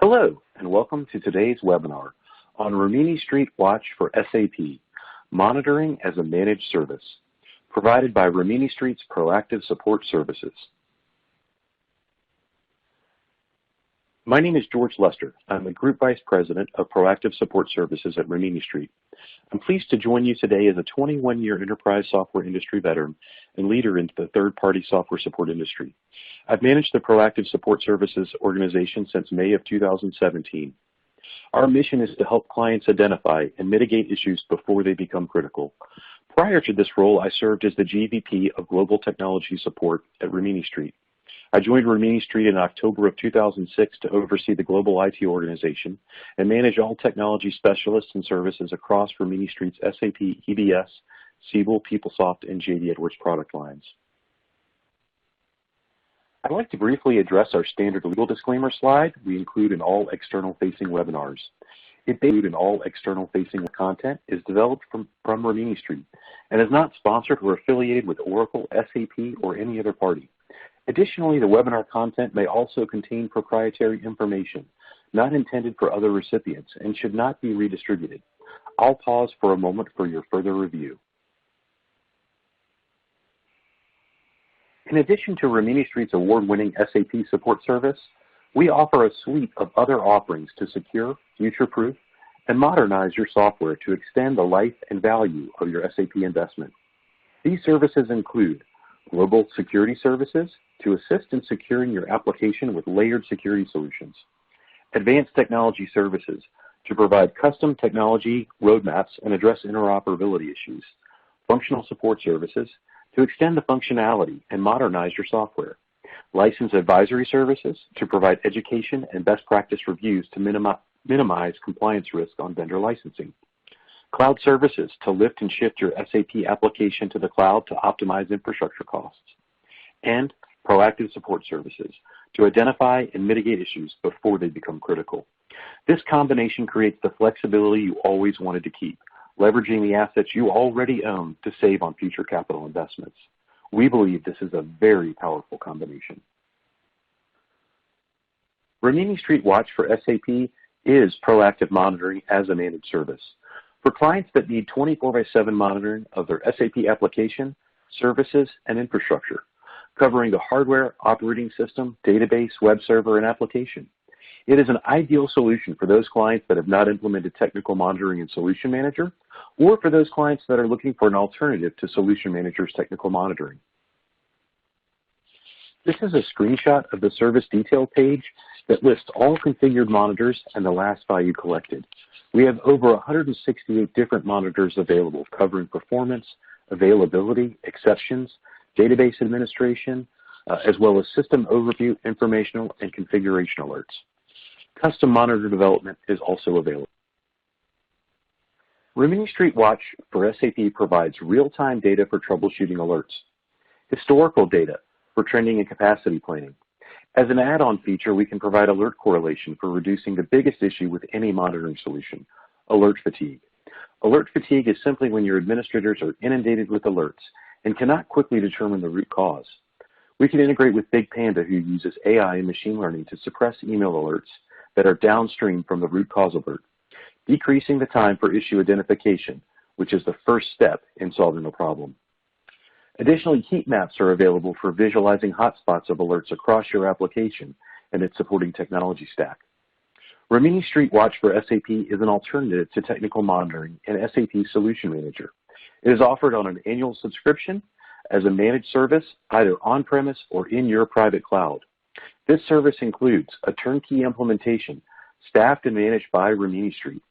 Hello, and welcome to today's webinar on Rimini Street Watch for SAP, Monitoring as a Managed Service, provided by Rimini Street's Proactive Support Services. My name is George Lester. I'm the Group Vice President of Proactive Support Services at Rimini Street. I'm pleased to join you today as a 21-year enterprise software industry veteran and leader into the third-party software support industry. I've managed the Proactive Support Services organization since May of 2017. Our mission is to help clients identify and mitigate issues before they become critical. Prior to this role, I served as the GVP of Global Technology Support at Rimini Street. I joined Rimini Street in October of 2006 to oversee the global IT organization and manage all technology specialists and services across Rimini Street's SAP, EBS, Siebel, PeopleSoft, and JD Edwards product lines. I'd like to briefly address our standard legal disclaimer slide we include in all external-facing webinars. Content is developed from Rimini Street and is not sponsored or affiliated with Oracle, SAP, or any other party. Additionally, the webinar content may also contain proprietary information not intended for other recipients and should not be redistributed. I'll pause for a moment for your further review. In addition to Rimini Street's award-winning SAP support service, we offer a suite of other offerings to secure, future-proof, and modernize your software to extend the life and value of your SAP investment. These services include global security services to assist in securing your application with layered security solutions, advanced technology services to provide custom technology roadmaps and address interoperability issues, functional support services to extend the functionality and modernize your software, license advisory services to provide education and best practice reviews to minimize compliance risk on vendor licensing, cloud services to lift and shift your SAP application to the cloud to optimize infrastructure costs, and proactive support services to identify and mitigate issues before they become critical. This combination creates the flexibility you always wanted to keep, leveraging the assets you already own to save on future capital investments. We believe this is a very powerful combination. Rimini Street Watch for SAP is proactive monitoring as a managed service. For clients that need 24/7 monitoring of their SAP application, services, and infrastructure, covering the hardware, operating system, database, web server, and application. It is an ideal solution for those clients that have not implemented Technical Monitoring in Solution Manager, or for those clients that are looking for an alternative to Solution Manager's Technical Monitoring. This is a screenshot of the service detail page that lists all configured monitors and the last value collected. We have over 168 different monitors available, covering performance, availability, exceptions, database administration, as well as system overview, informational, and configuration alerts. Custom monitor development is also available. Rimini Street Watch for SAP provides real-time data for troubleshooting alerts, historical data for trending and capacity planning. As an add-on feature, we can provide alert correlation for reducing the biggest issue with any monitoring solution, alert fatigue. Alert fatigue is simply when your administrators are inundated with alerts and cannot quickly determine the root cause. We can integrate with Big Panda, who uses AI and machine learning to suppress email alerts that are downstream from the root cause alert, decreasing the time for issue identification, which is the first step in solving a problem. Additionally, heat maps are available for visualizing hotspots of alerts across your application and its supporting technology stack. Rimini Street Watch for SAP is an alternative to technical monitoring and SAP Solution Manager. It is offered on an annual subscription as a managed service, either on-premise or in your private cloud. This service includes a turnkey implementation staffed and managed by Rimini Street,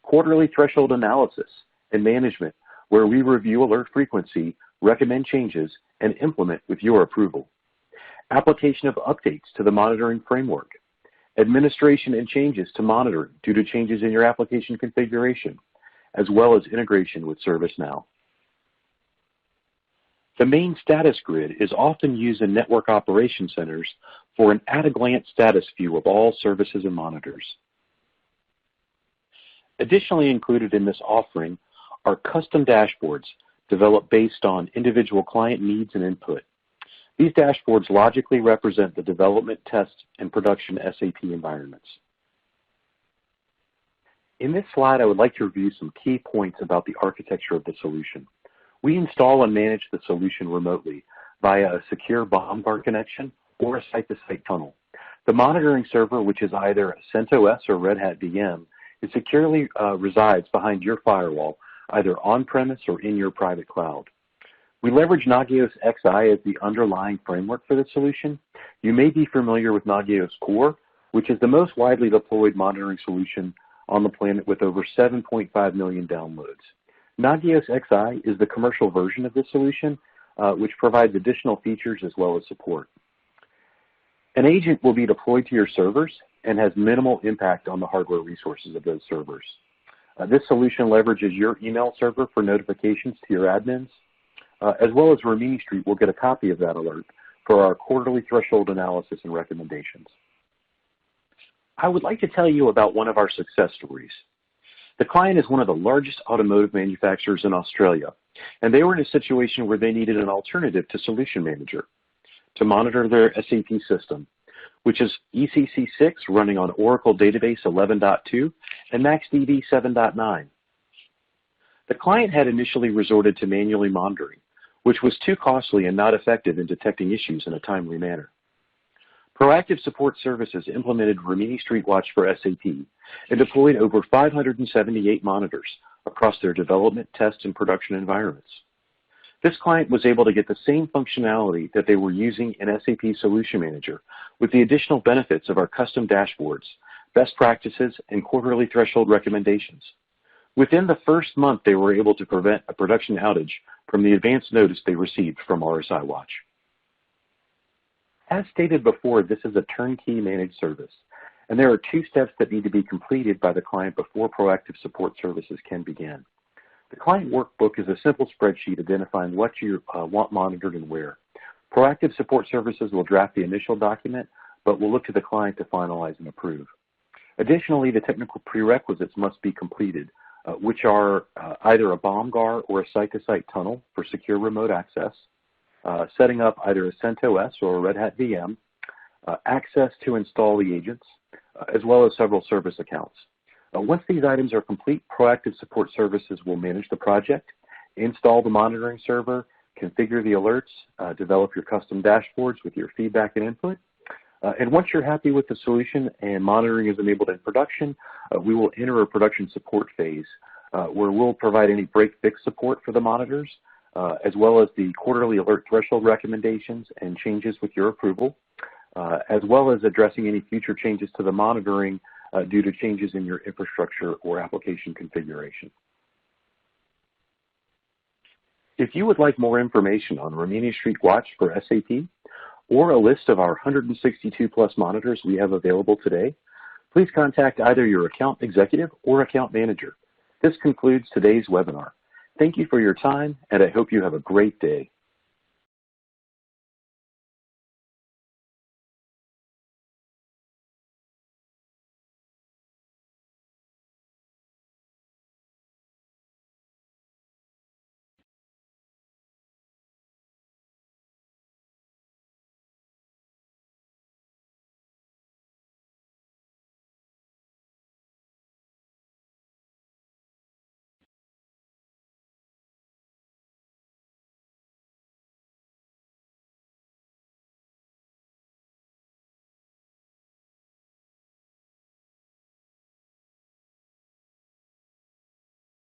quarterly threshold analysis and management, where we review alert frequency, recommend changes, and implement with your approval, application of updates to the monitoring framework, administration and changes to monitoring due to changes in your application configuration, as well as integration with ServiceNow. The main status grid is often used in network operation centers for an at-a-glance status view of all services and monitors. Additionally included in this offering are custom dashboards developed based on individual client needs and input. These dashboards logically represent the development, test, and production SAP environments. In this slide, I would like to review some key points about the architecture of the solution. We install and manage the solution remotely via a secure BOMGAR connection or a site-to-site tunnel. The monitoring server, which is either CentOS or Red Hat VM, it securely resides behind your firewall, either on-premise or in your private cloud. We leverage Nagios XI as the underlying framework for the solution. You may be familiar with Nagios Core, which is the most widely deployed monitoring solution on the planet with over 7.5 million downloads. Nagios XI is the commercial version of this solution, which provides additional features as well as support. An agent will be deployed to your servers and has minimal impact on the hardware resources of those servers. This solution leverages your email server for notifications to your admins, as well as Rimini Street will get a copy of that alert for our quarterly threshold analysis and recommendations. I would like to tell you about one of our success stories. The client is one of the largest automotive manufacturers in Australia, and they were in a situation where they needed an alternative to Solution Manager to monitor their SAP system, which is ECC6 running on Oracle Database 11.2 and MaxDB 7.9. The client had initially resorted to manually monitoring, which was too costly and not effective in detecting issues in a timely manner. Proactive Support Services implemented Rimini Street Watch for SAP and deployed over 578 monitors across their development, test, and production environments. This client was able to get the same functionality that they were using in SAP Solution Manager with the additional benefits of our custom dashboards, best practices, and quarterly threshold recommendations. Within the first month, they were able to prevent a production outage from the advance notice they received from RSI Watch. As stated before, this is a turnkey managed service, and there are 2 steps that need to be completed by the client before Proactive Support Services can begin. The client workbook is a simple spreadsheet identifying what you want monitored and where. Proactive Support Services will draft the initial document, but will look to the client to finalize and approve. Additionally, the technical prerequisites must be completed, which are either a BOMGAR or a site-to-site tunnel for secure remote access, setting up either a CentOS or a Red Hat VM, access to install the agents, as well as several service accounts. Once these items are complete, Proactive Support Services will manage the project, install the monitoring server, configure the alerts, develop your custom dashboards with your feedback and input. And once you're happy with the solution and monitoring is enabled in production, we will enter a production support phase where we'll provide any break-fix support for the monitors, as well as the quarterly alert threshold recommendations and changes with your approval, as well as addressing any future changes to the monitoring due to changes in your infrastructure or application configuration. If you would like more information on Rimini Street Watch for SAP, or a list of our 162 plus monitors we have available today, please contact either your account executive or account manager. This concludes today's webinar. Thank you for your time, and I hope you have a great day.